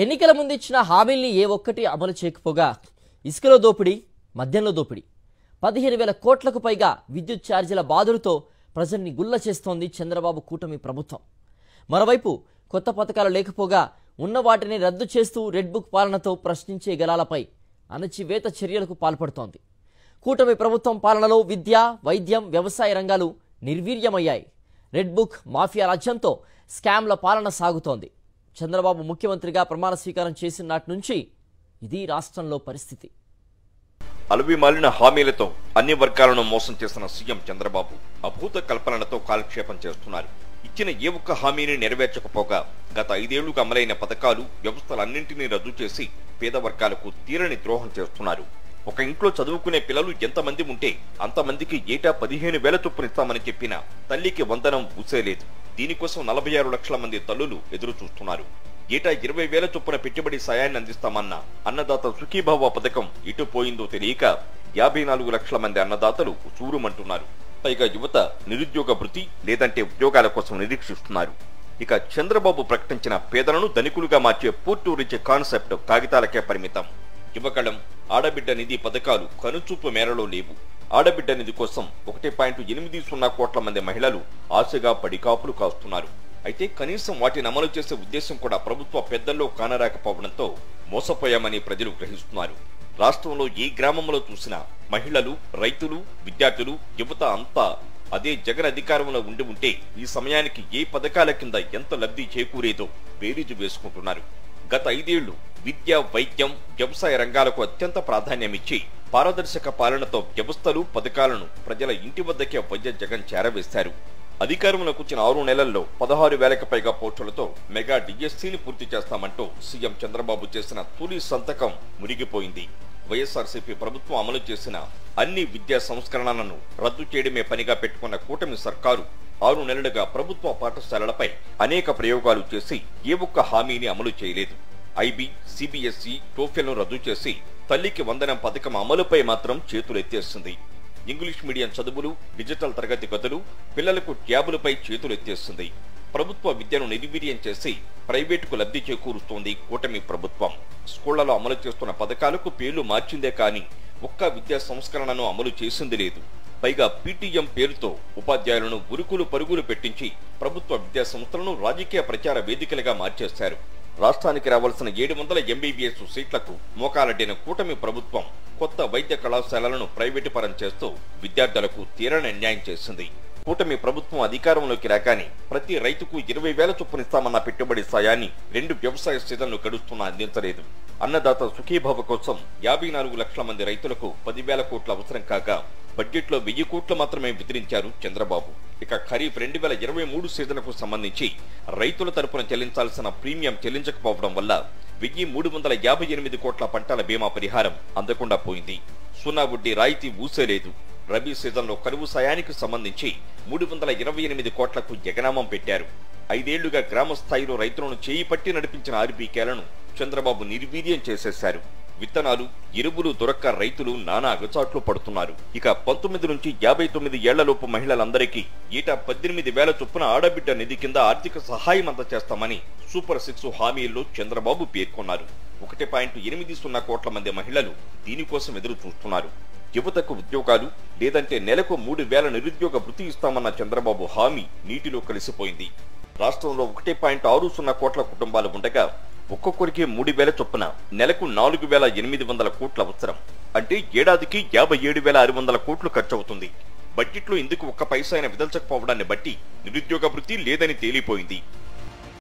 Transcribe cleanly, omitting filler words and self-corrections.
ఎన్నికల ముందు ఇచ్చిన హామీల్ని ఏ ఒక్కటి అమలు చేయకపోగా ఇసుకలో దోపిడీ, మద్యంలో దోపిడీ, 15,000 కోట్లకు పైగా విద్యుత్ ఛార్జీల బాధలతో ప్రజల్ని గుల్ల చేస్తోంది చంద్రబాబు కూటమి ప్రభుత్వం. మరోవైపు కొత్త పథకాలు లేకపోగా ఉన్న వాటిని రద్దు చేస్తూ రెడ్ బుక్ పాలనతో ప్రశ్నించే గలాలపై అణచివేత చర్యలకు పాల్పడుతోంది. కూటమి ప్రభుత్వం పాలనలో విద్య, వైద్యం, వ్యవసాయ రంగాలు నిర్వీర్యమయ్యాయి. రెడ్ బుక్ మాఫియా రాజ్యంతో స్కామ్ల పాలన సాగుతోంది. చంద్రబాబు ముఖ్యమంత్రిగా ప్రమాణ స్వీకారం చేసిన నాటి నుంచి ఇది రాష్ట్రంలో పరిస్థితి. అలవి మాలిన హామీలతో అన్ని వర్గాలను మోసం చేసిన సీఎం చంద్రబాబు అభూత కల్పనలతో కాలక్షేపం చేస్తున్నారు. ఇచ్చిన ఏ ఒక్క హామీని నెరవేర్చకపోగా గత 5 ఏళ్లుగా అమలైన పథకాలు, వ్యవస్థలన్నింటినీ రద్దు చేసి పేద వర్గాలకు తీరని ద్రోహం చేస్తున్నారు. ఒక ఇంట్లో చదువుకునే పిల్లలు ఎంతమంది ఉంటే అంతమందికి ఏటా 15,000 చొప్పునిస్తామని చెప్పిన తల్లికి వందనం ఊసేలేదు. దీనికోసం 46 లక్షల మంది తల్లులు ఎదురు చూస్తున్నారు. ఏటా 20,000 చొప్పున పెట్టుబడి సాయాన్ని అందిస్తామన్న అన్నదాత సుఖీభావ పథకం ఇటు పోయిందో తెలియక 54 లక్షల మంది అన్నదాతలు చూరుమంటున్నారు. పైగా యువత నిరుద్యోగ భృతి లేదంటే ఉద్యోగాల కోసం నిరీక్షిస్తున్నారు. ఇక చంద్రబాబు ప్రకటించిన పేదలను ధనికులుగా మార్చే పూర్తి రిచ్ కాన్సెప్ట్ కాగితాలకే పరిమితం. యువకళం, ఆడబిడ్డ నిధి పథకాలు కనుచూపు మేరలో లేవు. ఆడబిడ్డ నిధి కోసం 1.80 కోట్ల మంది మహిళలు ఆశగా పడికాపులు కాస్తున్నారు. అయితే కనీసం వాటిని అమలు చేసే ఉద్దేశం కూడా ప్రభుత్వ పెద్దల్లో కానరాకపోవడంతో మోసపోయామని ప్రజలు గ్రహిస్తున్నారు. రాష్ట్రంలో ఏ గ్రామంలో చూసినా మహిళలు, రైతులు, విద్యార్థులు, యువత అంతా అదే జగన్ అధికారంలో ఉంటే ఈ సమయానికి ఏ పథకాల కింద ఎంత లబ్ధి చేకూరేదో బేరీజు వేసుకుంటున్నారు. గత 5 ఏళ్లు విద్య, వైద్యం, వ్యవసాయ రంగాలకు అత్యంత ప్రాధాన్యమిచ్చి పారదర్శక పాలనతో వ్యవస్థలు, పథకాలను ప్రజల ఇంటి వద్దకే వైఎస్ జగన్ చేరవేశారు. అధికారంలోకి వచ్చిన 6 నెలల్లో 16,000కి పైగా పోస్టులతో మెగా డిఎస్సీని పూర్తి చేస్తామంటూ సీఎం చంద్రబాబు చేసిన తొలి సంతకం మురిగిపోయింది. వైఎస్ఆర్సీపీ ప్రభుత్వం అమలు చేసిన అన్ని విద్యా సంస్కరణలను రద్దు చేయడమే పనిగా పెట్టుకున్న కూటమి సర్కారు 6 నెలలుగా ప్రభుత్వ పాఠశాలలపై అనేక ప్రయోగాలు చేసి ఏ ఒక్క హామీని అమలు చేయలేదు. ఐబీ, సిబిఎస్ఈ, టోఫెల్ను రద్దు చేసి తల్లికి వందనం పథకం అమలుపై మాత్రం చేతులెత్తేస్తుంది. ఇంగ్లీష్ మీడియం చదువులు, డిజిటల్ తరగతి గదులు, పిల్లలకు ట్యాబులపై చేతులెత్తేస్తుంది. ప్రభుత్వ విద్యను నిర్వీర్యం చేసి ప్రైవేటుకు లబ్ధి చేకూరుస్తోంది కూటమి ప్రభుత్వం. స్కూళ్లలో అమలు చేస్తున్న పథకాలకు పేర్లు మార్చిందే కానీ ఒక్క విద్యా సంస్కరణను అమలు చేసింది లేదు. పైగా పీటీఎం పేరుతో ఉపాధ్యాయులను ఉరుకులు పరుగులు పెట్టించి ప్రభుత్వ విద్యా సంస్థలను రాజకీయ ప్రచార వేదికలుగా మార్చేశారు. రాష్ట్రానికి రావాల్సిన 700 MBBS సీట్లకు మోకాలడ్డిన కూటమి ప్రభుత్వం కొత్త వైద్య కళాశాలలను ప్రైవేటు పరం చేస్తూ విద్యార్థులకు తీరని అన్యాయం చేసింది. కూటమి ప్రభుత్వం అధికారంలోకి రాగానే ప్రతి రైతుకు 20,000 చొప్పునిస్తామన్న పెట్టుబడి సాయాన్ని 2 వ్యవసాయ సీజన్లు గడుస్తున్నా అందించలేదు. అన్నదాత సుఖీభావ కోసం 54 లక్షల మంది రైతులకు 10,000 కోట్ల అవసరం కాగా బడ్జెట్లో 1,000 కోట్లు మాత్రమే విధించారు చంద్రబాబు. ఇక ఖరీఫ్ 2023 సీజన్కు సంబంధించి రైతుల తరపున చెల్లించాల్సిన ప్రీమియం చెల్లించకపోవడం వల్ల 1,358 కోట్ల పంటల బీమా పరిహారం అందకుండా పోయింది. సున్నా వడ్డీ రాయితీ ఊసేలేదు. రబీ సీజన్లో కరువు సాయానికి సంబంధించి 328 కోట్లకు ఎగనామం పెట్టారు. 5 ఏళ్లుగా గ్రామ స్థాయిలో రైతులను చేయి పట్టి నడిపించిన ఆర్బీకేలను చంద్రబాబు నిర్వీర్యం చేసేశారు. విత్తనాలు, ఎరువులు దొరక్క రైతులు నానా అగచాట్లు పడుతున్నారు. ఇక 19 నుంచి 59 ఏళ్లలోపు మహిళలందరికీ ఏటా 18,000 చొప్పున ఆడబిడ్డ నిధి కింద ఆర్థిక సహాయం అందజేస్తామని సూపర్ 6 హామీల్లో చంద్రబాబు పేర్కొన్నారు. 1.80 కోట్ల మంది మహిళలు దీనికోసం ఎదురు చూస్తున్నారు. యువతకు ఉద్యోగాలు లేదంటే నెలకు 3,000 నిరుద్యోగ భృతి ఇస్తామన్న చంద్రబాబు హామీ నీటిలో కలిసిపోయింది. రాష్ట్రంలో 1.60 కోట్ల కుటుంబాలు ఉండగా ఒక్కొక్కరికి 3,000 చొప్పున నెలకు 4,800 కోట్ల అవసరం. అంటే ఏడాదికి 57,600 కోట్లు ఖర్చవుతుంది. బడ్జెట్లో ఇందుకు ఒక్క పైసా అయినా విదల్చకపోవడాన్ని బట్టి నిరుద్యోగ భృతి లేదని తేలిపోయింది.